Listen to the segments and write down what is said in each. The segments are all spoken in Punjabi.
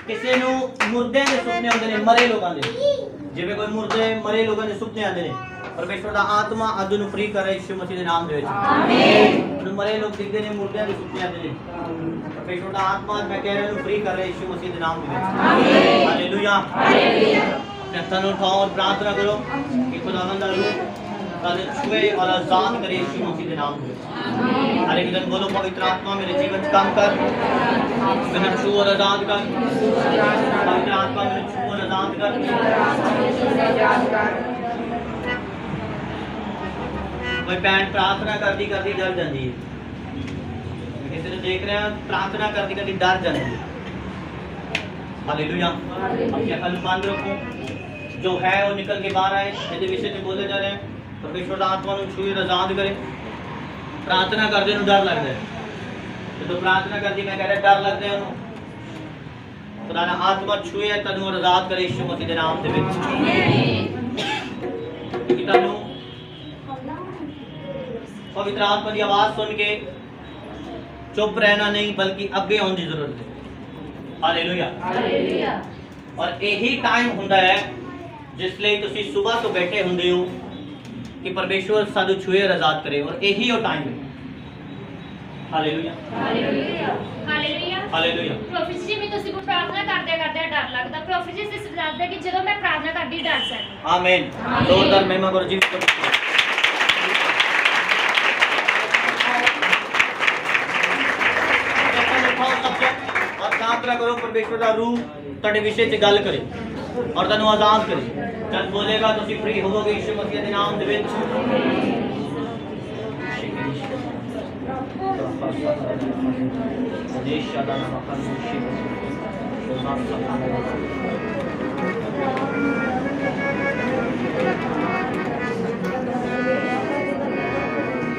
ਕਿਸੇ ਨੂੰ ਮੁਰਦਿਆਂ ਦੇ ਸੁਪਨੇ ਆਉਂਦੇ ਨੇ, ਮਰੇ ਲੋਕਾਂ ਦੇ, ਜਿਵੇਂ ਕੋਈ ਮੁਰਦੇ ਮਰੇ ਲੋਕਾਂ ਦੇ ਸੁਪਨੇ ਆਉਂਦੇ ਨੇ। ਪਰਮੇਸ਼ਵਰ ਦਾ ਆਤਮਾ ਅੱਜ ਨੂੰ ਫ੍ਰੀ ਕਰ ਰਿਹਾ ਯਿਸੂ ਮਸੀਹ ਦੇ ਨਾਮ ਦੇ ਵਿੱਚ। ਆਮੀਨ। ਮਰੇ ਲੋਕ ਦਿਖਦੇ ਨੇ, ਮੁਰਦਿਆਂ ਦੇ ਸੁਪਨੇ ਆਉਂਦੇ ਨੇ। ਪਰਮੇਸ਼ਵਰ ਦਾ ਆਤਮਾ ਮੈਂ ਕਹਿ ਰਿਹਾ ਨੂੰ ਫ੍ਰੀ ਕਰ ਰਿਹਾ ਯਿਸੂ ਮਸੀਹ ਦੇ ਨਾਮ ਦੇ ਵਿੱਚ। ਆਮੀਨ। ਹਾਲੇਲੂਇਆ, ਹਾਲੇਲੂया। अपने हथों को उठाओ और प्रार्थना करो कि खुदावंद दा रूह ताने छुए और आजाद करे यीशु मसीह के नाम में। हर एक दिन बोलो पवित्र आत्मा मेरे जीवन में काम कर, मैंने छू और आजाद कर। पवित्र आत्मा मेरे छू और आजाद कर। कोई भैन प्रार्थना करती करती डर जाती है, किसी ने देख रहे हैं प्रार्थना करती करती डर जाती है। हालेलुया। अपनी अकल बंद रखो, जो है वो निकल के बाहर आए। यदि विषय में बोले जा रहे हैं परमेश्वर का आत्मा ਨੂੰ ਛੂਏ ਆਜ਼ਾਦ ਕਰੇ। प्रार्थना करते ਨੂੰ डर लगता है, तो प्रार्थना करती मैं कह रहा डर लगता है ਉਹਨੂੰ। खुदा ਦਾ आत्मा ਛੂਏ ਤੈਨੂੰ ਆਜ਼ਾਦ करे यीशु मसीह ਦੇ ਨਾਮ ਦੇ ਵਿੱਚ। ਕਿ ਤੁਹਾਨੂੰ पवित्र आत्मा की आवाज सुन के चुप रहना नहीं बल्कि अगे आने की जरूरत है। Hallelujah, hallelujah. और यही टाइम हुंदा है जिसलिए तुसी सुबह तो बैठे हुंदे हो कि परमेश्वर सानू छुए आजाद करे, और यही वो टाइम है। Hallelujah, hallelujah, hallelujah, hallelujah. Prophecy में तुसी को प्रार्थना करते करते डर लगदा। प्रोफेसी से समझाता कि जब मैं प्रार्थना करदी डर सकदी। आमीन। जोरदार महिमा करो जी। प्रार्थना करो परमेश्वर का रूह ਤੁਹਾਡੇ ਵਿਸ਼ੇ 'ਚ ਗੱਲ ਕਰੇ और ਤੁਹਾਨੂੰ आजाद करे। जब बोलेगा तो तुसी फ्री होवोगे यीशु मसीह के नाम दे विच।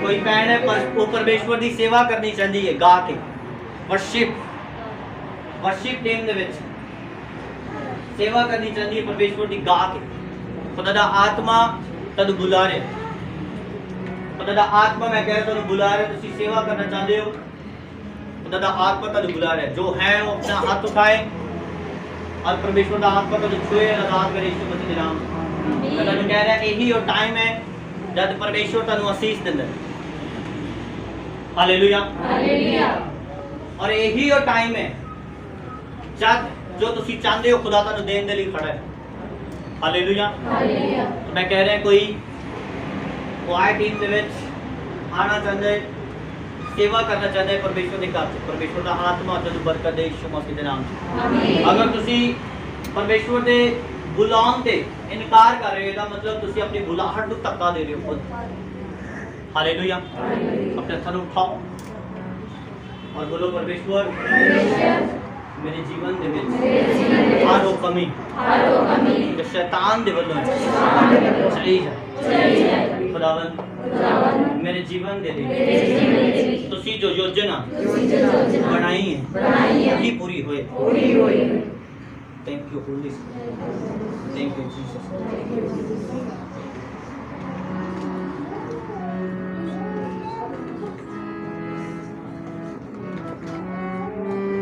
कोई भैन है वो परमेश्वर की सेवा करनी चाहती है, गा के वर्शिप टीम दे विच सेवा करनी चाहती है परमेश्वर की गा के। खुदा दा आत्मा तद बुला रहा। खुदा दा आत्मा मैं कह रहा तुहानू बुला रहा तुसी सेवा करना चाहते हो खुदा दा आत्मा तुहानू बुला रहा है जो है वो अपना हाथ उठाए और परमेश्वर दा आत्मा तुहानू छुए आजाद करे यीशु मसीह दे नाम मैं तुहानू कह रहा यही वो टाइम है जब परमेश्वर तुहानू आसीष दिंदा है हालेलुया हालेलुया और यही वो टाइम है जब जो तुसी चाहते हो खुदा तुहानू देने दे लिए खड़ा है हालेलुया हालेलुया तो मैं कह रहा कोई वाई टीम ਦੇ ਵਿੱਚ आना चाहता है सेवा करना चाहता है परमेश्वर के घर परमेश्वर का आत्मा तुहानू बरकत दे यीशु मसीह के नाम आमीन अगर तुसी परमेश्वर के बुलाਉਣ ਤੇ इनकार कर रहे हो तो मतलब तुसी अपनी बुलाहट ਨੂੰ ਧੱਕਾ दे रहे हो खुद हालेलुया अपने हथों उठाओ और बोलो परमेश्वर मेरे जीवन दे ਵਿੱਚ हर वो कमी जो शैतान दे ਵੱਲੋਂ चली जाए खुदावन मेरे जीवन दे तुसी जो योजना बनाई है वही पूरी होए thank you Holi thank you Jesus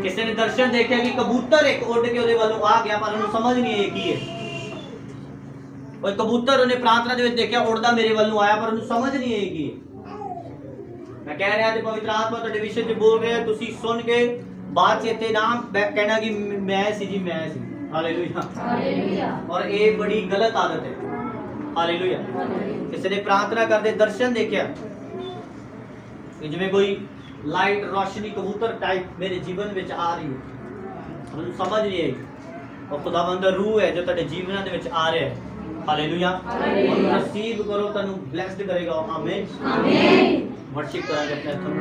किसी ने दर्शन देखा कि कबूतर एक उड़ के ਉਹਦੇ ਵੱਲੋਂ आ गया पर ਉਹਨੂੰ ਸਮਝ ਨਹੀਂ ਆਈ ਕੀ ਹੈ ਉਹ ਕਬੂतर ਉਹਨੇ ਪ੍ਰਾਰਥਨਾ ਦੇ ਵਿੱਚ ਦੇਖਿਆ ਉੜਦਾ ਮੇਰੇ ਵੱਲੋਂ ਆਇਆ ਪਰ ਉਹਨੂੰ ਸਮਝ ਨਹੀਂ ਆਈ ਕੀ ਹੈ ਮੈਂ ਕਹਿ ਰਿਹਾ ਤੇ ਪਵਿੱਤਰ ਆਤਮਾ ਤੁਹਾਡੇ ਵਿਸ਼ੇ 'ਚ ਬੋਲ ਰਿਹਾ ਤੁਸੀਂ ਸੁਣ ਕੇ ਬਾਅਦ 'ਚ ਇੱਥੇ ਨਾ ਕਹਿਣਾ ਕਿ ਮੈਂ ਸੀ ਜੀ ਮੈਂ ਸੀ ਹਾਲੇਲੂਇਆ हालेलुया और ये बड़ी गलत आदत है हालेलुया किसी ने प्रार्थना करते दर्शन देखा कि जिवें कोई लाइट रोशनी कबूतर टाइप मेरे जीवन में आ रही है मुझे समझ नहीं आई और खुदावंद दा रूह है जो तेरे जीवन दे विच आ रहा है हालेलुया और रिसीव करो तन्नू ब्लेस्ड करेगा आमीन आमीन वर्शिप करेंगे अपने हथों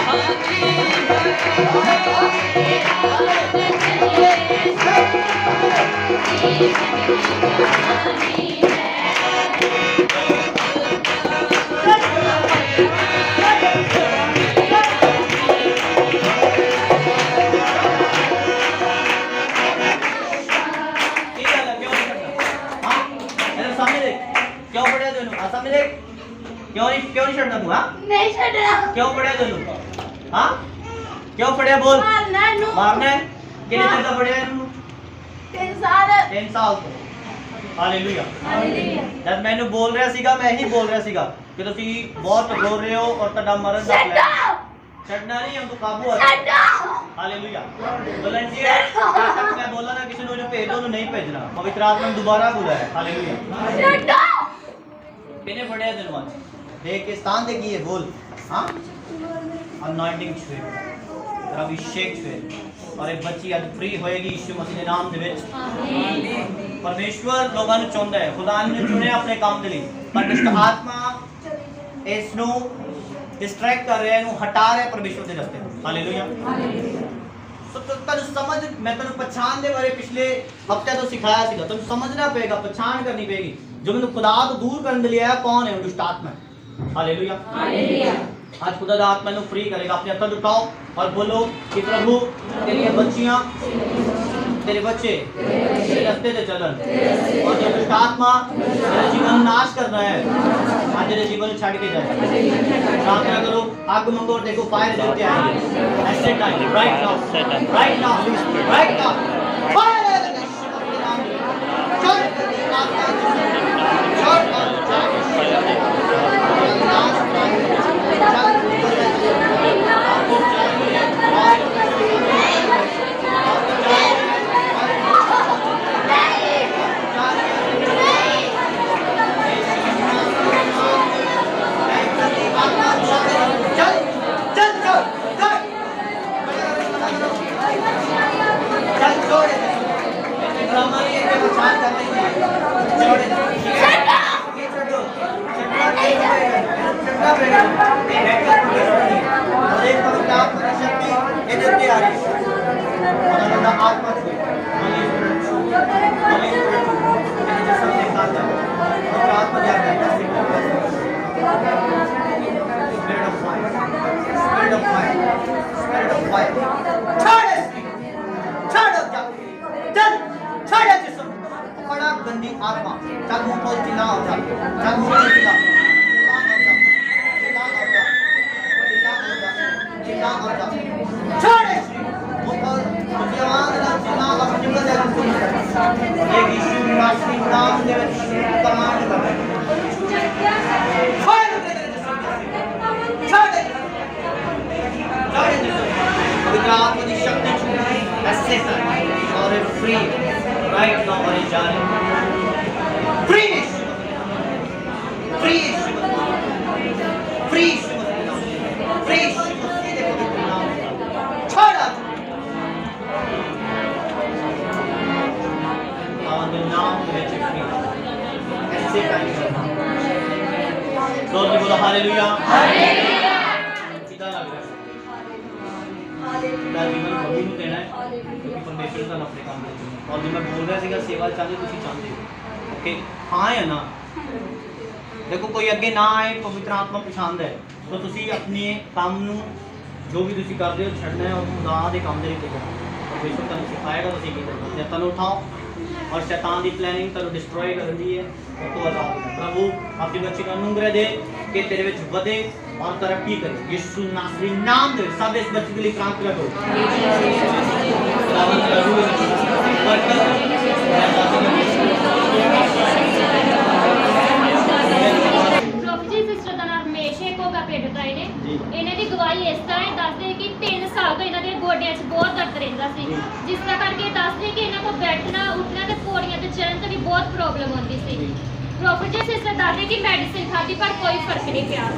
ਕੀ ਗੱਲ ਹੈ ਕਿਉਂ ਨਹੀਂ ਛੱਡਣਾ ਹਾਂ ਇਹਦੇ ਸਾਹਮਣੇ ਦੇਖ ਕਿਉਂ ਪੜਿਆ ਤੈਨੂੰ ਆ ਸਾਹਮਣੇ ਦੇਖ ਕਿਉਂ ਨਹੀਂ ਛੱਡਣਾ ਤੂੰ ਹਾਂ ਨਹੀਂ ਛੱਡਣਾ ਕਿਉਂ ਪੜਿਆ ਤੈਨੂੰ ਹਾਂ ਕਿਉਂ ਪੜਿਆ ਬੋਲ ਮਾਰਨਾ ਨੂੰ ਮਾਰਨਾ ਹੈ ਕਿੰਨੇ ਚਿਰ ਦਾ ਪੜਿਆ ਇਹਨੂੰ 3 ਸਾਲ 3 ਸਾਲ ਤੋਂ ਹਾਲੇਲੂਇਆ ਹਾਲੇਲੂਇਆ ਜਦ ਮੈਨੂੰ ਬੋਲ ਰਿਹਾ ਸੀਗਾ ਮੈਂ ਇਹੀ ਬੋਲ ਰਿਹਾ ਸੀਗਾ ਕਿ ਤੁਸੀਂ ਬਹੁਤ ਰੋ ਰਹੇ ਹੋ ਔਰ ਤੁਹਾਡਾ ਮਰਨ ਦਾ plan ਛੱਡੋ ਛੱਡਣਾ ਨਹੀਂ ਹਮ ਤੋਂ ਕਾਬੂ ਆ ਛੱਡੋ ਹਾਲੇਲੂਇਆ ਵਲੰਟੀਅਰ ਤੱਕ ਮੈਂ ਬੋਲਾ ਨਾ ਕਿਸੇ ਨੂੰ ਜੋ ਭੇਜ ਦੋ ਉਹਨੂੰ ਨਹੀਂ ਭੇਜਣਾ ਪਵਿੱਤਰ ਆਤਮਾ ਨੇ ਦੁਬਾਰਾ ਬੁਲਾਇਆ ਹਾਲੇਲੂਇਆ ਛੱਡੋ ਕਿਨੇ ਪੜਿਆ ਤੈਨੂੰ ਅੱਜ ਦੇਖ ਕੇ ਸਥਾਨ ਤੇ ਕੀ ਹੈ ਬੋਲ ਹਾਂ ਅਨੋਇੰਟਿੰਗ ਛੇ ਅਭਿਸ਼ੇਕ ਛੇ ਔਰ ਇਹ ਬੱਚੀ ਅੱਜ ਫ੍ਰੀ ਹੋਏਗੀ ਯਿਸੂ ਮਸੀਹ ਦੇ ਨਾਮ ਦੇ ਵਿੱਚ ਪਰਮੇਸ਼ਵਰ ਲੋਕਾਂ ਨੂੰ ਚਾਹੁੰਦਾ ਹੈ ਖੁਦਾ ਨੇ ਚੁਣਿਆ ਆਪਣੇ ਕੰਮ ਦੇ ਲਈ ਪਰ ਦੁਸ਼ਟ ਆਤਮਾ ਇਸ ਨੂੰ ਡਿਸਟਰੈਕਟ ਕਰ ਰਿਹਾ ਇਹਨੂੰ ਹਟਾ ਰਿਹਾ ਪਰਮੇਸ਼ਵਰ ਦੇ ਰਸਤੇ ਤੋਂ ਹਾਲੇਲੂਇਆ ਸੋ ਤੁਹਾਨੂੰ ਸਮਝ ਮੈਂ ਤੁਹਾਨੂੰ ਪਛਾਣ ਦੇ ਬਾਰੇ ਪਿਛਲੇ ਹਫਤੇ ਤੋਂ ਸਿਖਾਇਆ ਸੀਗਾ ਤੁਹਾਨੂੰ ਸਮਝਣਾ ਪਏਗਾ ਪਛਾਣ ਕਰਨੀ ਪਏਗੀ जो मैंने खुदा को दूर करने के लिए आया कौन है दुष्ट आत्मा हालेलुया हालेलुया आज खुदा दा आत्मा को फ्री करेगा अपने हाथ उठाओ और बोलो कि प्रभु तेरी बच्चियां तेरे बच्चे तेरे रास्ते से चलन और जो दुष्ट आत्मा तेरा जीवन नाश कर रहा है आज तेरे जीवन छाड़ के जाए प्रार्थना करो आग मंगो और देखो फायर देते आएंगे ऐसे time right now right now fire चल गंदी आत्मा चल मुंह खोल चिल्ला हो जा चल मुंह खोल चिल्ला चिल्ला हो जा छोड़ मुंह खोल तुझे आवाज ना चिल्ला और चिल्ला जा ये यीशु मसीह के नाम में कमांड कर पवित्र आत्मा की शक्ति ऐसे और फ्री राइट नाउ और जाने फ्री फ्री फ्री फ्री छोड़ और नाम में फ्री ऐसे टाइम तो बोलो हालेलुया हालेलुया सीधा लग रहा है जीवन कभी नहीं देना है क्योंकि परमेश्वर का अपने काम देते हैं और जो मैं बोल रहा ਸੀਗਾ सेवा चाहते ਤੁਸੀਂ ਚਾਹੁੰਦੇ ਹੋ ओके हाँ है ना देखो कोई अगे ना आए पवित्र आत्मा पछाणदा है तो ਤੁਸੀਂ ਆਪਣੇ ਕੰਮ ਨੂੰ ਜੋ ਵੀ ਤੁਸੀਂ ਕਰਦੇ ਹੋ ਛੱਡਣਾ ਹੈ और खुदा ਦੇ ਕੰਮ ਦੇ ਲਈ ਕਰਨਾ परमेश्वर ਤੁਹਾਨੂੰ ਸਿਖਾਏਗਾ ਤੁਸੀਂ ਕੀ ਕਰਨਾ ਹੈ ਤੁਹਾਨੂੰ ਉਠਾਓ और शैतान की प्लानिंग तेरे डिस्ट्रॉय कर दी है तो आजाद हो प्रभु अपनी बच्ची को अनुग्रह दे कि तेरे विच वधे और तरक्की करे यीशु नासरी नाम दे सब इस बच्ची के लिए प्रार्थना करो ਪ੍ਰੋਫੈਸਰ ਸਿਸਟਰ ਦਾ ਨਾਮ ਹਮੇਸ਼ਾ ਕੋਗਾ ਪਿੰਡ ਦਾ ਇਹਨੇ ਇਹਨਾਂ ਦੀ ਗਵਾਹੀ ਇਸ ਤਰ੍ਹਾਂ ਹੈ ਦੱਸਦੇ ਕਿ 3 ਸਾਲ ਤੋਂ ਇਹਨਾਂ ਦੇ ਗੋਡਿਆਂ 'ਚ ਬਹੁਤ ਦਰਦ ਰਹਿੰਦਾ ਸੀ ਜਿਸ ਤਰ੍ਹਾਂ ਕਰਕੇ ਦੱਸਦੇ ਕਿ ਇਹਨਾਂ ਕੋਲ ਬੈਠਣਾ ਉੱਠਣਾ ਤੇ ਪੌੜੀਆਂ ਤੇ ਚੜ੍ਹਨ ਤੋਂ ਵੀ ਬਹੁਤ ਪ੍ਰੋਬਲਮ ਹੁੰਦੀ ਸੀ ਪ੍ਰੋਫੈਸਰ ਸਿਸਟਰ ਦੱਸਦੇ ਕਿ ਮੈਡੀਸਿਨ ਖਾਧੀ ਪਰ ਕੋਈ ਫਰਕ ਨਹੀਂ ਪਿਆ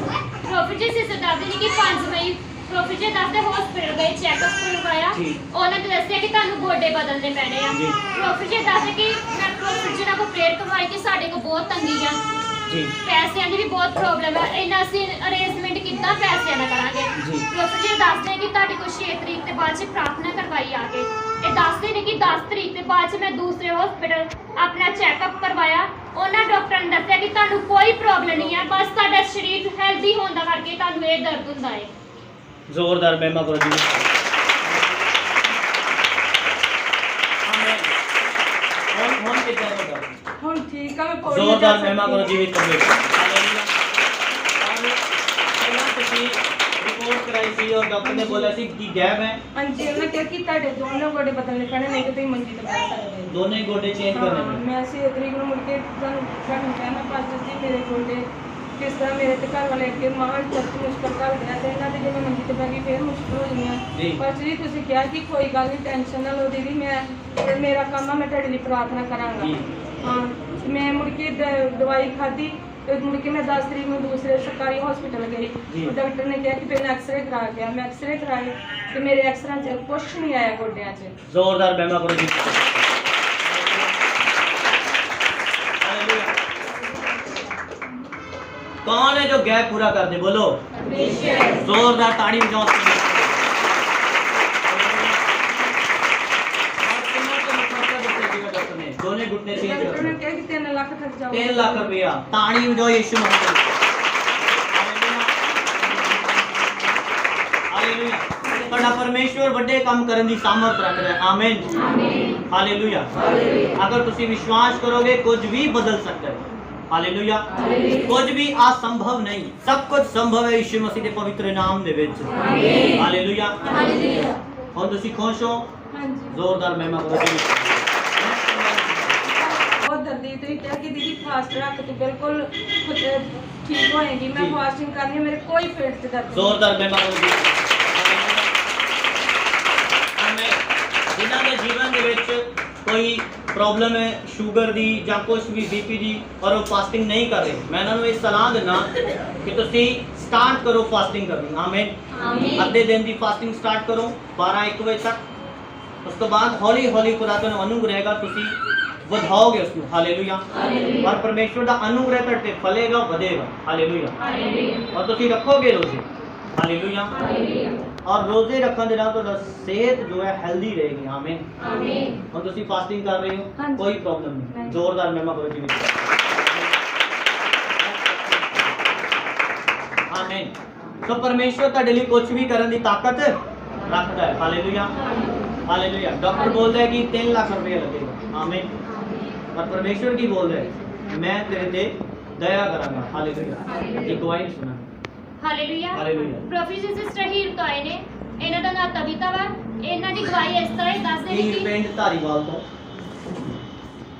ਪ੍ਰੋਫੈਸਰ ਸਿਸਟਰ ਦੱਸਦੇ ਨੇ ਕਿ 5 ਮਈ ਪ੍ਰੋਫੈਸਰ ਦੱਸਦੇ ਹਸਪੀਟਲ ਗਏ ਚੈੱਕਅਪ ਕਰਵਾਇਆ ਉਹਨਾਂ ਨੇ ਦੱਸਿਆ ਕਿ ਤੁਹਾਨੂੰ ਗੋਡੇ ਬਦਲਣੇ ਪੈਣੇ ਆ ਪ੍ਰੋਫੈਸਰ ਦੱਸਦੇ ਕਿ ਮੈਂ ਪ੍ਰੋਫੈਸਰ ਨਾਲ ਕੋ ਪ੍ਰੇਅਰ ਕਰਵਾਈ ਕਿ ਸਾਡੇ ਕੋ ਬਹੁਤ ਤੰਗੀ ਆ ਪੈਸਿਆਂ ਦੀ ਵੀ ਬਹੁਤ ਪ੍ਰੋਬਲਮ ਹੈ ਇਹਨਾਂ ਅਸੀਂ ਅਰੇਂਜਮੈਂਟ ਕਿੱਦਾਂ ਪੈਸਿਆਂ ਦਾ ਕਰਾਂਗੇ ਜੀ। ਪ੍ਰੋਫੈਸਰ ਜੀ ਦੱਸਦੇ ਕਿ ਤੁਹਾਡੀ ਕੋਈ 6 ਤਰੀਕ ਤੇ ਬਾਅਦ ਚ ਪ੍ਰਾਰਥਨਾ ਕਰਵਾਈ ਆ ਕੇ। ਇਹ ਦੱਸਦੇ ਨੇ ਕਿ 10 ਤਰੀਕ ਤੇ ਬਾਅਦ ਚ ਮੈਂ ਦੂਸਰੇ ਹਸਪੀਟਲ ਆਪਣਾ ਚੈੱਕਅਪ ਕਰਵਾਇਆ। ਉਹਨਾਂ ਡਾਕਟਰ ਨੇ ਦੱਸਿਆ ਕਿ ਤੁਹਾਨੂੰ ਕੋਈ ਪ੍ਰੋਬਲਮ ਨਹੀਂ ਹੈ, ਬਸ ਤੁਹਾਡਾ ਸਰੀਰ ਹੈਲਦੀ ਹੋਣ ਦਾ ਕਰਕੇ ਤੁਹਾਨੂੰ ਇਹ ਦਰਦ ਹੁੰਦਾ ਹੈ। ਜ਼ੋਰਦਾਰ ਮਹਿਮਾ ਕਰੋ ਜੀ। ਹੁਣ ਕਿੱਦਾਂ ਹੋਗਾ? ਹੁਣ ਠੀਕ ਆ, ਮੈਂ ਪੌੜੀਆਂ ਜ਼ੋਰਦਾਰ ਚੜ੍ਹ ਮਹਿਮਾ ਕਰੋ ਸਕਦੀ ਜੀ। ਤੁਸੀਂ ਰਿਪੋਰਟ ਕਰਾਈ ਸੀ ਔਰ ਡਾਕਟਰ ਨੇ ਬੋਲਿਆ ਸੀ ਕਿ ਗੈਪ ਹੈ। ਹਾਂਜੀ, ਉਹਨਾਂ ਕਿਹਾ ਕਿ ਤੁਹਾਡੇ ਦੋਨੋਂ ਗੋਡੇ ਬਦਲਣੇ ਪੈਣੇ, ਨਹੀਂ ਕਿ ਤੁਸੀਂ ਮੰਜੀ ਤੇ ਬੈਠ ਸਕਦੇ ਹੋ। ਦੋਨੇ ਗੋਡੇ ਚੇਂਜ ਹਾਂ, ਕਰਨੇ ਪੈਣੇ। ਮੈਂ 6 ਤਰੀਕ ਨੂੰ ਮੁੜ ਕੇ ਤੁਹਾਨੂੰ ਕਹਿਣਾ ਪਾਸਟਰ ਜੀ ਮੇਰੇ ਗੋਡੇ ਕਿਸ ਤਰ੍ਹਾਂ ਮੇਰੇ ਤੇ ਘਰ ਵਾਲੇ ਅੱਗੇ ਮਾਂ ਚਰਚ ਮੁਸ਼ਕਲ ਕਰ ਗਿਆ ਤੇ ਇਹਨਾਂ ਦੇ ਜੇ ਮੈਂ ਮੰਜੀ ਤੇ ਬੈ ਗਈ ਫਿਰ ਮੁਸ਼ਕਲ ਹੋ ਜੀ। ਜਾਣੀਆਂ। ਪਾਸਟਰ ਜੀ ਤੁਸੀਂ ਕਿਹਾ ਕਿ ਕੋਈ ਗੱਲ ਨਹੀਂ, ਟੈਨਸ਼ਨ ਨਾ ਲਓ ਦੀਦੀ, ਮੈਂ ਮੇਰਾ ਕੰਮ ਆ, ਮੈਂ ਤੁਹਾਡੇ ਲਈ ਪ੍ਰਾਰਥਨਾ ਕਰਾਂਗਾ। ਜੀ। ਹਾਂ, ਮੈਂ ਮੁੜ ਕੇ ਦਵਾਈ ਖਾਧੀ ਤੇ ਮੁੜ ਕੇ ਮੈਂ 10 ਤਰੀਕ ਨੂੰ ਦੂਸਰੇ ਸਰਕਾਰੀ ਹਸਪੀਟਲ ਜੀ। ਗਈ। ਡਾਕਟਰ ਨੇ ਕਿਹਾ ਕਿ ਪਹਿਲਾਂ ਐਕਸਰੇ ਕਰਾ ਕੇ ਆ। ਮੈਂ ਐਕਸਰੇ ਕਰਾਏ ਤੇ ਮੇਰੇ ਐਕਸਰਾਂ 'ਚ ਕੁਝ ਨਹੀਂ ਆਇਆ ਗੋਡਿਆਂ 'ਚ। ਜ਼ੋਰਦਾਰ ਮਹਿਮਾ ਕਰੋ ਜੀ। कौन है जो गैप पूरा कर दे? बोलो जोरदार ताड़ी बजाओ। दोनों घुटने चेंज ਡਾਕਟਰ ਨੇ कर ਕਿਹਾ ਕਿ 3 ਲੱਖ ਤੱਕ ਜਾਓ। 3 लाख रुपया ताड़ी बजाओ यीशु मसीह। हालेलुया। ਤੁਹਾਡਾ ਪਰਮੇਸ਼ਵਰ ਵੱਡੇ ਕੰਮ ਕਰਨ ਦੀ ਸਾਮਰਥ ਰੱਖਦਾ ਹੈ। ਆਮੀਨ। ਹਾਲੇਲੂਇਆ। ਅਗਰ ਤੁਸੀਂ ਵਿਸ਼ਵਾਸ ਕਰੋਗੇ ਕੁਝ ਵੀ ਬਦਲ ਸਕਦਾ ਹੈ। ਹਾਲੇਲੂਇਆ। ਕੁਝ ਵੀ ਅਸੰਭਵ ਨਹੀਂ, ਸਭ ਕੁਝ ਸੰਭਵ ਹੈ ਯਿਸੂ ਮਸੀਹ ਦੇ ਪਵਿੱਤਰ ਨਾਮ ਦੇ ਵਿੱਚ। ਆਮੀਨ। ਹਾਲੇਲੂਇਆ। ਹਾਲੇਲੂਇਆ। ਹੁਣ ਤੁਸੀਂ ਖੁਸ਼ ਹੋ? ਹਾਂਜੀ, ਜ਼ੋਰਦਾਰ ਮਹਿਮਾ ਕਰੋ ਜੀ। ਬਹੁਤ ਦਰਦੀ। ਤੁਸੀਂ ਕਿਹਾ ਕਿ ਦੀਦੀ ਫਾਸਟ ਰੱਖ ਤੂੰ ਬਿਲਕੁਲ ਠੀਕ ਹੋਏਗੀ। ਮੈਂ ਜੀ। ਫਾਸਟਿੰਗ ਕਰਨੀ ਹੈ, ਮੇਰੇ ਕੋਈ ਪੇਟ 'ਚ ਦਰਦ ਨਹੀਂ। ਜ਼ੋਰਦਾਰ ਮਹਿਮਾ ਕਰੋ ਜੀ। ਆਮੀਨ। ਜਿਨ੍ਹਾਂ ਦੇ ਜੀਵਨ ਦੇ ਵਿੱਚ ਕੋਈ ਪ੍ਰੋਬਲਮ ਹੈ ਸ਼ੂਗਰ ਦੀ ਜਾਂ ਕੁਝ ਵੀ ਬੀਪੀ ਦੀ ਔਰ ਉਹ ਫਾਸਟਿੰਗ ਨਹੀਂ ਕਰ ਰਹੇ, ਮੈਂ ਇਹਨਾਂ ਨੂੰ ਇਹ ਸਲਾਹ ਦਿੰਦਾ ਕਿ ਤੁਸੀਂ ਸਟਾਰਟ ਕਰੋ ਫਾਸਟਿੰਗ ਕਰਨੀ। ਆਮੀਨ। ਅੱਧੇ ਦਿਨ ਦੀ ਫਾਸਟਿੰਗ ਸਟਾਰਟ ਕਰੋ 12-1 ਵਜੇ ਤੱਕ। ਉਸ ਤੋਂ ਬਾਅਦ ਹੌਲੀ ਹੌਲੀ ਖੁਦਾ ਤੁਹਾਨੂੰ ਅਨੁਗ੍ਰਹ ਰਹੇਗਾ, ਤੁਸੀਂ ਵਧਾਓਗੇ ਉਸ ਨੂੰ। ਹਾਲੇਲੂਇਆ। ਔਰ ਪਰਮੇਸ਼ਵਰ ਦਾ ਅਨੁਗ੍ਰਹ ਤੁਹਾਡੇ ਤੇ ਫਲੇਗਾ, ਵਧੇਗਾ। ਹਾਲੇਲੂਇਆ। ਔਰ ਤੁਸੀਂ ਰੱਖੋਗੇ ਰੋਜ਼ੇ। ਹਾਲੇਲੂਇਆ। ਔਰ ਰੋਜ਼ੇ ਰੱਖਣ ਦੇ ਨਾਲ ਤੁਹਾਡਾ ਸਿਹਤ ਜੋ ਹੈ ਹੈਲਦੀ ਰਹੇਗੀ। ਆਮੀਨ। ਹੁਣ ਤੁਸੀਂ ਫਾਸਟਿੰਗ ਕਰ ਰਹੇ ਹੋ, ਹਾਂਜੀ। ਕੋਈ ਪ੍ਰੋਬਲਮ ਨਹੀਂ। ਜ਼ੋਰਦਾਰ ਮਹਿਮਾ ਕਰੋ ਜੀ। ਆਮੀਨ। ਸੋ ਪਰਮੇਸ਼ਵਰ ਤੁਹਾਡੇ ਲਈ ਕੁਝ ਵੀ ਕਰਨ ਦੀ ਤਾਕਤ ਰੱਖਦਾ ਹੈ। ਹਾਲੇਲੂਇਆ। ਹਾਲੇਲੂਇਆ। ਡਾਕਟਰ ਬੋਲਦਾ ਹੈ ਕਿ 3 ਲੱਖ रुपया लगेगा। आमीन। और परमेश्वर की बोल रहे मैं तेरे ते दया करांगा। हालेलुया। ये गवाही सुना। Hallelujah. Hallelujah. Professor sister Heer ਤੋਂ ਆਏ ਨੇ। ਇਹਨਾਂ ਦਾ ਨਾਮ ਤਬੀਤਾ ਵਾ। ਇਹਨਾਂ ਦੀ ਗਵਾਹੀ ਇਸ ਤਰ੍ਹਾਂ ਹੀ ਦੱਸਦੇ ਨੇ हीर ਕਿ पिंड धारीवाल तो।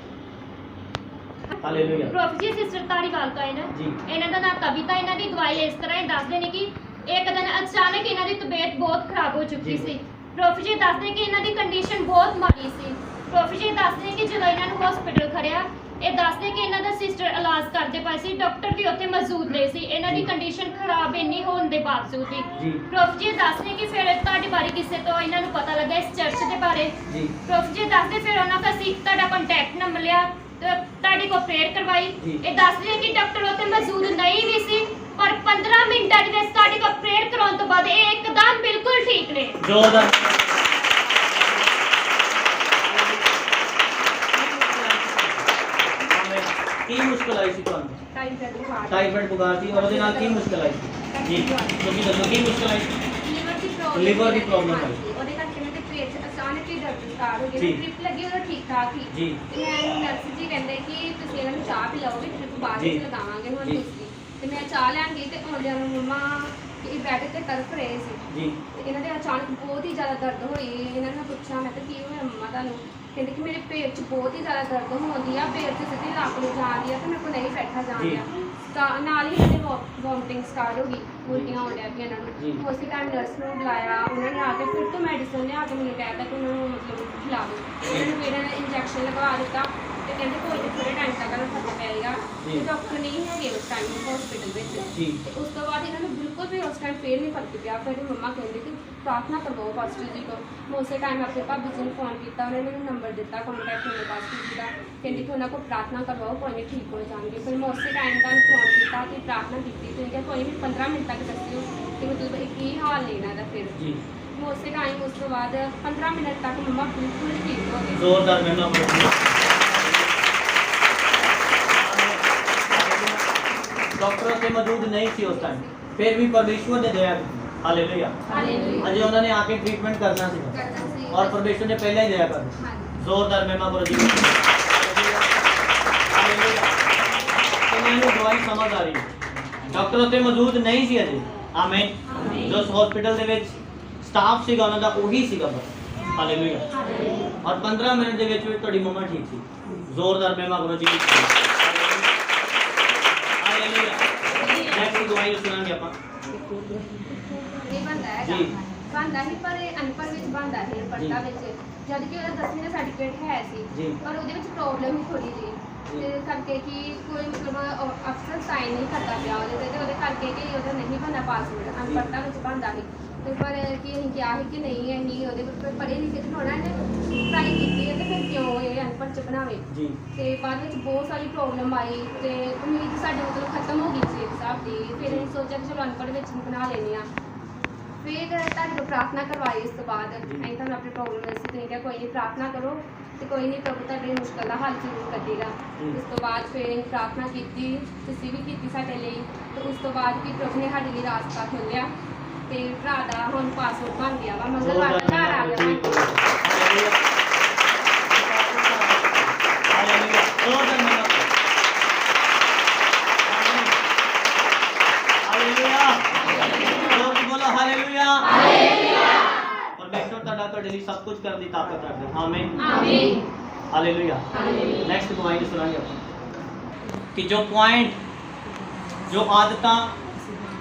हालेलुया। ਪ੍ਰੋਫੈਸਰ ਸਿਸਟਰ ਧਾਰੀਵਾਲ ਤੋਂ ਆਏ ਨੇ। ਜੀ। ਇਹਨਾਂ ਦਾ ਨਾਮ ਤਬੀਤਾ। ਇਹਨਾਂ ਦੀ ਗਵਾਹੀ ਇਸ ਤਰ੍ਹਾਂ ਹੀ ਦੱਸਦੇ ਨੇ ਕਿ ਇੱਕ ਦਿਨ ਅਚਾਨਕ ਇਹਨਾਂ ਦੀ ਤਬੀਅਤ ਬਹੁਤ ਖਰਾਬ ਹੋ ਚੁੱਕੀ ਜੀ। ਸੀ। ਪ੍ਰੋਫੈਸਰ ਦੱਸਦੇ ਕਿ ਇਹਨਾਂ ਦੀ ਕੰਡੀਸ਼ਨ ਬਹੁਤ ਮਾੜੀ ਸੀ। ਪ੍ਰੋਫੈਸਰ ਦੱਸਦੇ ਕਿ ਜਦੋਂ ਇਹਨਾਂ ਨੂੰ ਹਸਪੀਟਲ ਖੜਿਆ, ਇਹ ਦੱਸਦੇ ਕਿ ਇਹਨਾਂ ਦਾ ਸਿਸਟਰ ਇਲਾਜ ਕਰਦੇ ਪਏ ਸੀ, ਡਾਕਟਰ ਵੀ ਉੱਥੇ ਮੌਜੂਦ ਨਹੀਂ ਸੀ। ਇਹਨਾਂ ਦੀ ਕੰਡੀਸ਼ਨ ਖਰਾਬ ਇੰਨੀ ਹੋਣ ਦੇ ਬਾਵਜੂਦ ਵੀ ਜੀ। ਪ੍ਰੋਫੈਸਰ ਦੱਸਦੇ ਕਿ ਫਿਰ ਤੁਹਾਡੇ ਬਾਰੇ ਕਿਸੇ ਤੋਂ ਇਹਨਾਂ ਨੂੰ ਪਤਾ ਲੱਗਾ ਇਸ ਚਰਚ ਦੇ ਬਾਰੇ। जी। ਪ੍ਰੋਫੈਸਰ ਦੱਸਦੇ ਫਿਰ ਉਹਨਾਂ ਦਾ ਅਸੀਂ ਤੁਹਾਡਾ ਕੰਟੈਕਟ ਨੰਬਰ ਲਿਆ ਤੇ ਤੁਹਾਡੀ ਕੋ ਪ੍ਰੇਅਰ ਕਰਵਾਈ। ਜੀ। ਇਹ ਦੱਸਦੇ ਕਿ ਡਾਕਟਰ ਉੱਥੇ ਮੌਜੂਦ ਨਹੀਂ ਵੀ ਸੀ, ਪਰ 15 ਮਿੰਟਾਂ ਦੇ ਵਿੱਚ ਤੁਹਾਡੀ ਕੋ ਪ੍ਰੇਅਰ ਕਰਾਉਣ ਤੋਂ ਬਾਅਦ ਇਹ ਇੱਕਦਮ ਬਿਲਕੁਲ ਠੀਕ ਨੇ। जोरदार। ਕੀ ਮੁਸ਼ਕਲ ਆਈ ਸੀ ਤੁਹਾਨੂੰ? ਟਾਈਫਾਇਡ ਬੁਖਾਰ ਸੀ ਔਰ ਉਹਦੇ ਨਾਲ ਕੀ ਮੁਸ਼ਕਲ ਆਈ ਸੀ? ਜੀ ਤੁਸੀਂ ਦੱਸੋ ਕੀ ਮੁਸ਼ਕਲ ਆਈ ਸੀ? ਲੀਵਰ ਦੀ ਪ੍ਰੋਬਲਮ ਪ੍ਰੋਬਲਮ ਹੈ। ਉਹਦੇ ਕਰਕੇ ਮੇਰੇ ਪੇਟ 'ਚ ਅਚਾਨਕ ਹੀ ਦਰਦ ਸਟਾਰਟ ਹੋ ਜੀ। ਗਈ। ਟ੍ਰਿਪ ਲੱਗੀ ਉਹ ਠੀਕ ਠਾਕ ਸੀ। ਜੀ। ਤੇ ਮੈਂ ਨਰਸ ਜੀ ਕਹਿੰਦੇ ਕਿ ਤੁਸੀਂ ਇਹਨਾਂ ਨੂੰ ਚਾਹ ਪਿਲਾਓਗੇ, ਟ੍ਰਿਪ ਬਾਅਦ ਜੀ। ਵਿੱਚ ਲਗਾਵਾਂਗੇ ਹੁਣ ਜੀ। ਦੂਸਰੀ। ਤੇ ਮੈਂ ਚਾਹ ਲੈਣ ਗਈ ਤੇ ਆਉਂਦਿਆਂ ਨੂੰ ਮੰਮਾ ਇਹ ਬੈੱਡ ਤੇ ਤੜਫ ਰਹੇ ਸੀ। ਜੀ। ਤੇ ਇਹਨਾਂ ਦੇ ਅਚਾਨਕ ਬਹੁਤ ਹੀ ਜ਼ਿਆਦਾ ਦਰਦ ਹੋਈ। ਇਹਨਾਂ ਨੇ ਪੁੱਛਿਆ ਮੈਂ ਤਾਂ ਕੀ ਹੋਇਆ ਮੰਮਾ ਤੁਹਾਨੂੰ? ਕਹਿੰਦੇ ਕਿ ਮੇਰੇ ਪੇਟ 'ਚ ਬਹੁਤ ਹੀ ਜ਼ਿਆਦਾ ਦਰਦ ਹੁੰਦੀ ਆ, ਪੇਟ 'ਚ ਸਿੱਧੀ ਲੱਕ ਨੂੰ ਜਾਂਦੀ ਆ ਤੇ ਮੇਰੇ ਕੋਲ ਨਹੀਂ ਬੈਠਾ ਜੀ। ਜਾਂਦਾ। ਨਾਲ ਹੀ ਮੇਰੇ ਵੋਮਟਿੰਗ ਸਟਾਰਟ ਹੋ ਗਈ, ਉਲਟੀਆਂ ਆਉਣ ਲੱਗ ਪਈਆਂ ਇਹਨਾਂ ਜੀ। ਨੂੰ। ਉਸੇ ਟਾਈਮ ਨਰਸ ਨੂੰ ਬੁਲਾਇਆ, ਉਹਨਾਂ ਨੇ ਆ ਕੇ ਫਿਰ ਤੋਂ ਮੈਡੀਸਨ ਲਿਆ ਕੇ ਮੈਨੂੰ ਕਹਿ ਦਿੱਤਾ ਕਿ ਉਹਨਾਂ ਨੂੰ ਮਤਲਬ ਖਿਲਾ ਦਿਓ। ਉਹਨਾਂ ਨੂੰ ਫਿਰ ਇੰਜੈਕਸ਼ਨ ਲਗਵਾ ਦਿੱਤਾ ਤੇ ਕਹਿੰਦੇ ਕੋਈ ਨਹੀਂ ਥੋੜੇ ਟਾਈਮ ਤੱਕ ਇਹਨਾਂ ਨੂੰ ਫਰਕ ਪਏਗਾ। ਜੀ। ਤੇ ਡਾਕਟਰ ਨਹੀਂ ਹੈਗੇ ਉਸ ਟਾਈਮ ਹਸਪੀਟਲ ਵਿੱਚ। ਜੀ। ਤੇ ਉਸ ਤੋਂ ਬਾਅਦ ਇਹਨਾਂ ਨੂੰ ਬਿਲਕੁਲ ਵੀ ਉਸ ਟਾਈਮ ਫੇਰ ਨਹੀਂ ਫਰਕ ਪਿਆ। ਫਿਰ ਮੰਮਾ ਕਹਿੰਦੇ ਕਿ ਪ੍ਰਾਰਥਨਾ ਕਰਵਾਓ ਪਾਸਟਰ ਜੀ ਤੋਂ। ਮੈਂ ਉਸੇ ਟਾਈਮ ਆਪਣੇ ਭਾਬੀ ਜੀ ਨੂੰ ਫੋਨ ਕੀਤਾ, ਉਹਨਾਂ ਨੇ ਮੈਨੂੰ ਨੰਬਰ ਦਿੱਤਾ ਕੰਟੈਕਟ ਨੰਬਰ ਪਾਸਟਰ ਜੀ ਦਾ। ਕਹਿੰਦੇ ਕਿ ਉਹਨਾਂ ਕੋਲ ਪ੍ਰਾਰਥਨਾ ਕਰਵਾਓ, ਕੋਈ ਨਹੀਂ ਠੀਕ ਹੋ ਜਾਣਗੇ। ਫਿਰ ਮੈਂ ਉਸੇ ਟਾਈਮ ਦਾ ਫੋਨ ਕੀਤਾ ਤੇ ਪ੍ਰਾਰਥਨਾ ਕੀਤੀ ਤੇ ਕਿਹਾ ਕੋਈ ਨਹੀਂ 15 ਮਿੰਟ ਤੱਕ ਦੱਸਿਓ। कि मतलब की हाल लेना था फिर जी उस टाइम उस तो बाद 15 मिनट तक मम्मा बिल्कुल ठीक हो गई। जोरदार मेहनत डॉक्टर से मौजूद नहीं थी उस टाइम, फिर भी परमेश्वर ने दया की। हालेलुया। हालेलुया। अजय उन्होंने आके ट्रीटमेंट करना सी करना सी। और परमेश्वर ने पहले ही दया कर दी। हाँ जी। जोरदार मेहनत करो जी। हालेलुया। तो मैंने दवाई समझ आ रही है डॉक्टर ਉੱਥੇ ਮੌਜੂਦ ਨਹੀਂ ਸੀ ਅਜੇ। ਆਮੀਨ। ਜੋ ਹਸਪੀਟਲ ਦੇ ਵਿੱਚ ਸਟਾਫ ਸੀਗਾ ਉਹਨਾਂ ਦਾ ਉਹੀ ਸੀਗਾ ਬਸ। ਹਾਲੇਲੂਇਆ। ਔਰ 15 ਮਿੰਟ ਦੇ ਵਿੱਚ ਤੁਹਾਡੀ ਮੰਮਾ ਠੀਕ ਸੀ। ਜ਼ੋਰਦਾਰ ਮਹਿਮਾ ਕਰੋ ਜੀ। ਹਾਲੇਲੂਇਆ। ਨੈਕਸਟ ਦਵਾਈ ਸੁਣਾਂਗੇ ਆਪਾਂ। ਇਹ ਬੰਦਾ ਹੈ ਜੀ। ਬੰਦਾ ਹੀ ਪਰ ਇਹ ਅਨਪੜ੍ਹ ਵਿੱਚ ਬੰਦਾ ਹੈ ਪੜ੍ਹਦਾ ਵਿੱਚ ਜਦ ਕਿ ਉਹਦਾ 10ਵੀਂ ਦਾ ਸਰਟੀਫਿਕੇਟ ਹੈ ਸੀ ਜੀ। ਪਰ ਉਹਦੇ ਵਿੱਚ ਪ੍ਰੋਬਲਮ ਹੀ ਥੋੜੀ ਜੀ ਤੇ ਕਰਕੇ ਕਿ ਕੋਈ ਮਤਲਬ ਅਫਸਰ ਸਾਈਨ ਨਹੀਂ ਕਰਦਾ ਪਿਆ ਉਹਦੇ ਤੇ ਉਹਦੇ ਕਰਕੇ ਕਿ ਉਹਦਾ ਨਹੀਂ ਬੰਦਾ ਪਾਸਵਰਡ ਅਨਪੜ੍ਹਤਾ ਵਿੱਚ ਬੰਦਾ ਸੀ ਤੇ ਪਰ ਕਿ ਅਸੀਂ ਕਿਹਾ ਸੀ ਕਿ ਨਹੀਂ ਅਸੀਂ ਉਹਦੇ ਕੋਲ ਪੜ੍ਹੇ ਲਿਖੇ ਤੇ ਥੋੜਾ ਇਹਨੇ ਟਰਾਈ ਕੀਤੀ ਹੈ ਤੇ ਫਿਰ ਕਿਉਂ ਇਹ ਅਨਪੜ੍ਹ ਚ ਬਣਾਵੇ ਜੀ ਤੇ ਬਾਅਦ ਵਿੱਚ ਬਹੁਤ ਸਾਰੀ ਪ੍ਰੋਬਲਮ ਆਈ ਤੇ ਉਮੀਦ ਸਾਡੀ ਮਤਲਬ ਖਤਮ ਹੋ ਗਈ ਸੀ ਇੱਕ ਹਿਸਾਬ ਦੀ ਫਿਰ ਅਸੀਂ ਸੋਚਿਆ ਕਿ ਚਲੋ ਅਨਪੜ੍ਹ ਵਿੱਚ ਬਣਾ ਲੈਂਦੇ ਹਾਂ ਫਿਰ ਤੁਹਾਡੇ ਤੋਂ ਪ੍ਰਾਰਥਨਾ ਕਰਵਾਈ ਇਸ ਤੋਂ ਬਾਅਦ ਅਸੀਂ ਤੁਹਾਨੂੰ ਆਪਣੀ ਪ੍ਰੋਬਲਮ ਦੱਸੀ ਤੁਸੀਂ ਕਿਹਾ ਕੋਈ ਨਹੀਂ ਪ੍ਰਾਰਥਨਾ ਕਰੋ ਤੇ ਕੋਈ ਨਹੀਂ ਪ੍ਰਭੂ ਤੁਹਾਡੀ ਮੁਸ਼ਕਲ ਦਾ ਹੱਲ ਜ਼ਰੂਰ ਕੱਢੇਗਾ ਉਸ ਤੋਂ ਬਾਅਦ ਫਿਰ ਅਸੀਂ ਪ੍ਰਾਰਥਨਾ ਕੀਤੀ ਤੁਸੀਂ ਵੀ ਕੀਤੀ ਸਾਡੇ ਲਈ ਤੇ ਉਸ ਤੋਂ ਬਾਅਦ ਵੀ ਪ੍ਰਭੂ ਨੇ ਸਾਡੇ ਲਈ ਰਾਸਤਾ ਖੋਲ੍ਹਿਆ ਤੇ ਭਰਾ ਦਾ ਹੁਣ ਪਾਸਪੋਰਟ ਬਣ ਗਿਆ ਵਾ ਮੰਗਲਵਾਰ ਦਾ ਘਰ ਆ ਗਿਆ ਵਾ। ਹਾਲੇਲੂਆ। ਜ਼ੋਰਦਾਰ ਮਹਿਮਾ ਕਰੋ। ਹਾਲੇਲੂਆ। ਜ਼ੋਰ ਦੀ ਬੋਲੋ ਹਾਲੇਲੂਆ। परमेश्वर ਤੁਹਾਡਾ ਤੁਹਾਡੇ ਲਈ ਸਭ ਕੁਝ ਕਰਨ ਦੀ ਤਾਕਤ ਰੱਖਦਾ ਹੈ। ਆਮੀਨ। ਆਮੀਨ। ਹਾਲੇਲੂया। ਨੈਕਸਟ ਪੁਆਇੰਟ ਸੁਣਾਂਗੇ ਆਪਾਂ ਕਿ ਜੋ ਪੁਆਇੰਟ ਜੋ ਆਦਤਾਂ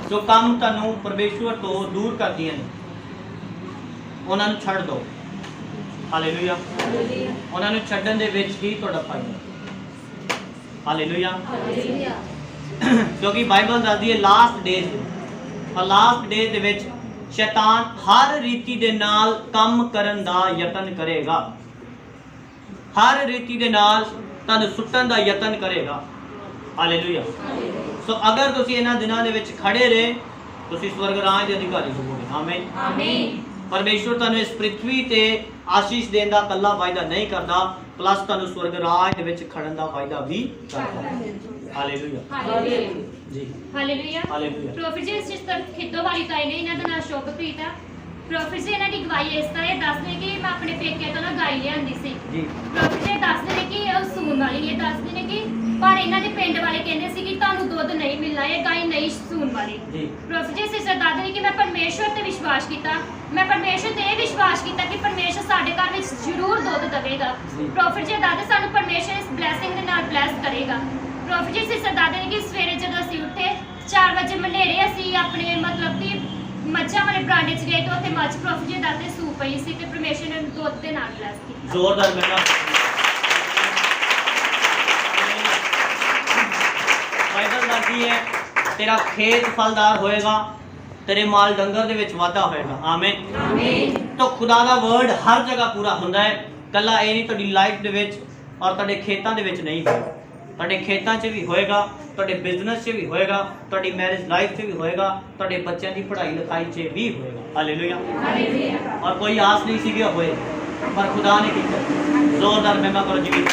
ਜੋ ਕੰਮ ਤੁਹਾਨੂੰ ਪਰਮੇਸ਼ਵਰ ਤੋਂ ਦੂਰ ਕਰਦੀਆਂ ਨੇ ਉਹਨਾਂ ਨੂੰ ਛੱਡ ਦਿਓ। ਹਾਲੇਲੂਇਆ। ਉਹਨਾਂ ਨੂੰ ਛੱਡਣ ਦੇ ਵਿੱਚ ਹੀ ਤੁਹਾਡਾ ਫਾਇਦਾ। ਹਾਲੇਲੂਇਆ। ਕਿਉਂਕਿ ਬਾਈਬਲ ਦੱਸਦੀ ਹੈ ਲਾਸਟ ਡੇਜ਼ ਔਰ ਲਾਸਟ ਡੇਜ਼ ਦੇ ਵਿੱਚ ਸ਼ੈਤਾਨ ਹਰ ਰੀਤੀ ਦੇ ਨਾਲ ਕੰਮ ਕਰਨ ਦਾ ਯਤਨ ਕਰੇਗਾ। ਹਰ ਰੀਤੀ ਦੇ ਨਾਲ ਤੁਹਾਨੂੰ ਸੁੱਟਣ ਦਾ ਯਤਨ ਕਰੇਗਾ। ਹਾਲੇਲੂਇਆ। ਸੋ ਅਗਰ ਤੁਸੀਂ ਇਹਨਾਂ ਦਿਨਾਂ ਦੇ ਵਿੱਚ ਖੜੇ ਰਹੇ ਤੁਸੀਂ ਸਵਰਗ ਰਾਜ ਦੇ ਅਧਿਕਾਰੀ ਹੋਵੋਗੇ। ਆਮੀਨ। ਆਮੀਨ। ਪਰਮੇਸ਼ਵਰ ਤੁਹਾਨੂੰ ਇਸ ਪ੍ਰਿਥਵੀ ਤੇ ਆਸ਼ੀਸ਼ ਦੇਣ ਦਾ ਕੱਲਾ ਵਾਅਦਾ ਨਹੀਂ ਕਰਦਾ ਪਲੱਸ ਤੁਹਾਨੂੰ ਸਵਰਗ ਰਾਜ ਦੇ ਵਿੱਚ ਖੜਨ ਦਾ ਵਾਅਦਾ ਵੀ ਕਰਦਾ ਹੈ। ਹਾਲੇਲੂਇਆ। ਹਾਲੇਲੂਇਆ। ਜੀ ਹਾਲੇਲੂਇਆ। ਹਾਲੇਲੂਇਆ। ਪ੍ਰੋਫਿਟ ਜੀ ਇਸ ਤੱਕ ਖਿੱਦੋ ਵਾਲੀ ਤਾਈ ਨੇ ਇਹਨਾਂ ਦਾ ਨਾਮ ਸ਼ੋਭਪ੍ਰੀਤ ਆ। ਪ੍ਰੋਫਿਟ ਜੀ ਇਹਨਾਂ ਦੀ ਗਵਾਹੀ ਇਸ ਤਰ੍ਹਾਂ ਇਹ ਦੱਸਦੇ ਕਿ ਮੈਂ ਆਪਣੇ ਪੇਕੇ ਤੋਂ ਨਾ ਗਾਈ ਲਿਆਂਦੀ ਸੀ। ਜੀ ਪ੍ਰੋਫਿਟ ਜੀ ਦੱਸਦੇ ਨੇ ਕਿ ਉਹ ਸੂਣ ਵਾਲੀ ਇਹ ਦੱਸਦੇ ਨੇ ਕਿ ਪਰ ਇਹਨਾਂ ਦੇ ਪਿੰਡ ਵਾਲੇ ਕਹਿੰਦੇ ਸੀ ਕਿ ਤੁਹਾਨੂੰ ਦੁੱਧ ਨਹੀਂ ਮਿਲਣਾ ਇਹ ਗਾਈ ਨਹੀਂ ਸੂਣ ਵਾਲੀ। ਜੀ ਪ੍ਰੋਫਿਟ ਜੀ ਸਿਸਟਰ ਦੱਸਦੇ ਨੇ ਕਿ ਮੈਂ ਪਰਮੇਸ਼ਵਰ ਤੇ ਵਿਸ਼ਵਾਸ ਕੀਤਾ ਮੈਂ ਪਰਮੇਸ਼ਵਰ ਤੇ ਇਹ ਵਿਸ਼ਵਾਸ ਕੀਤਾ ਕਿ ਪਰਮੇਸ਼ਵਰ ਸਾਡੇ ਘਰ ਵਿੱਚ ਜ਼ਰੂਰ ਦੁੱਧ ਦੇਵੇਗਾ। ਜੀ। ਪ੍ਰੋਫਿਟ ਜੀ ਦੱਸਦੇ ਸਾਨੂੰ ਪਰਮੇਸ਼ਵਰ ਇਸ ਬਲੇਸਿੰਗ ਦੇ ਨਾਲ ਬਲੈਸ ਕਰੇਗਾ। ਪ੍ਰੋਫਿਟ ਜੀ ਸਿਸਟਰ ਦੱਸਦੇ ਨੇ ਕਿ ਸਵੇਰੇ ਜਦੋਂ ਅਸੀਂ ਉੱਠੇ 4 ਵਜੇ ਮਨੇਰੇ ਅਸੀਂ ਆਪਣੇ ਮਤਲਬ ਕਿ ਮੱਝਾਂ ਵਾਲੇ ਬਰਾਂਡੇ 'ਚ ਗਏ ਤਾਂ ਉੱਥੇ ਮੱਝ ਪ੍ਰੋਫਿਟ ਜੀ ਦੱਸਦੇ ਸੂ ਪਈ ਸੀ ਤੇ ਪਰਮੇਸ਼ਵਰ ਨੇ ਦੁੱਧ ਦੇ ਨਾਲ ਬਲੈਸ ਕੀਤਾ। ਜ਼ੋਰਦਾਰ ਮੇਰਾ ਬਾਈਬਲ ਦੱਸਦੀ ਹੈ ਤੇਰਾ ਖੇਤ ਫਲਦਾਰ ਹੋਏਗਾ ਤੇਰੇ ਮਾਲ ਡੰਗਰ ਦੇ ਵਿੱਚ ਵਾਧਾ ਹੋਏਗਾ। ਆਮੀਨ। ਆਮੀਨ। ਤਾਂ ਖੁਦਾ ਦਾ ਵਰਡ ਹਰ ਜਗ੍ਹਾ ਪੂਰਾ ਹੁੰਦਾ ਹੈ ਕੱਲਾ ਇਹ ਨਹੀਂ ਤੁਹਾਡੀ ਲਾਈਫ ਦੇ ਵਿੱਚ ਔਰ ਤੁਹਾਡੇ ਖੇਤਾਂ ਦੇ ਵਿੱਚ ਨਹੀਂ ਹੋਏਗਾ ਤੁਹਾਡੇ ਖੇਤਾਂ 'ਚ ਵੀ ਹੋਏਗਾ ਤੁਹਾਡੇ ਬਿਜ਼ਨਸ 'ਚ ਵੀ ਹੋਏਗਾ ਤੁਹਾਡੀ ਮੈਰਿਜ ਲਾਈਫ 'ਚ ਵੀ ਹੋਏਗਾ ਤੁਹਾਡੇ ਬੱਚਿਆਂ ਦੀ ਪੜ੍ਹਾਈ ਲਿਖਾਈ 'ਚ ਵੀ ਹੋਏਗਾ। ਹਾਲੇਲੂਇਆ। ਹਾਲੇਲੂਇਆ। ਔਰ ਕੋਈ ਆਸ ਨਹੀਂ ਸੀ ਕਿ ਹੋਏ ਪਰ ਖੁਦਾ ਨੇ ਕੀਤਾ। ਜ਼ੋਰਦਾਰ ਮਹਿਮਾ ਕਰੋ ਜੀ।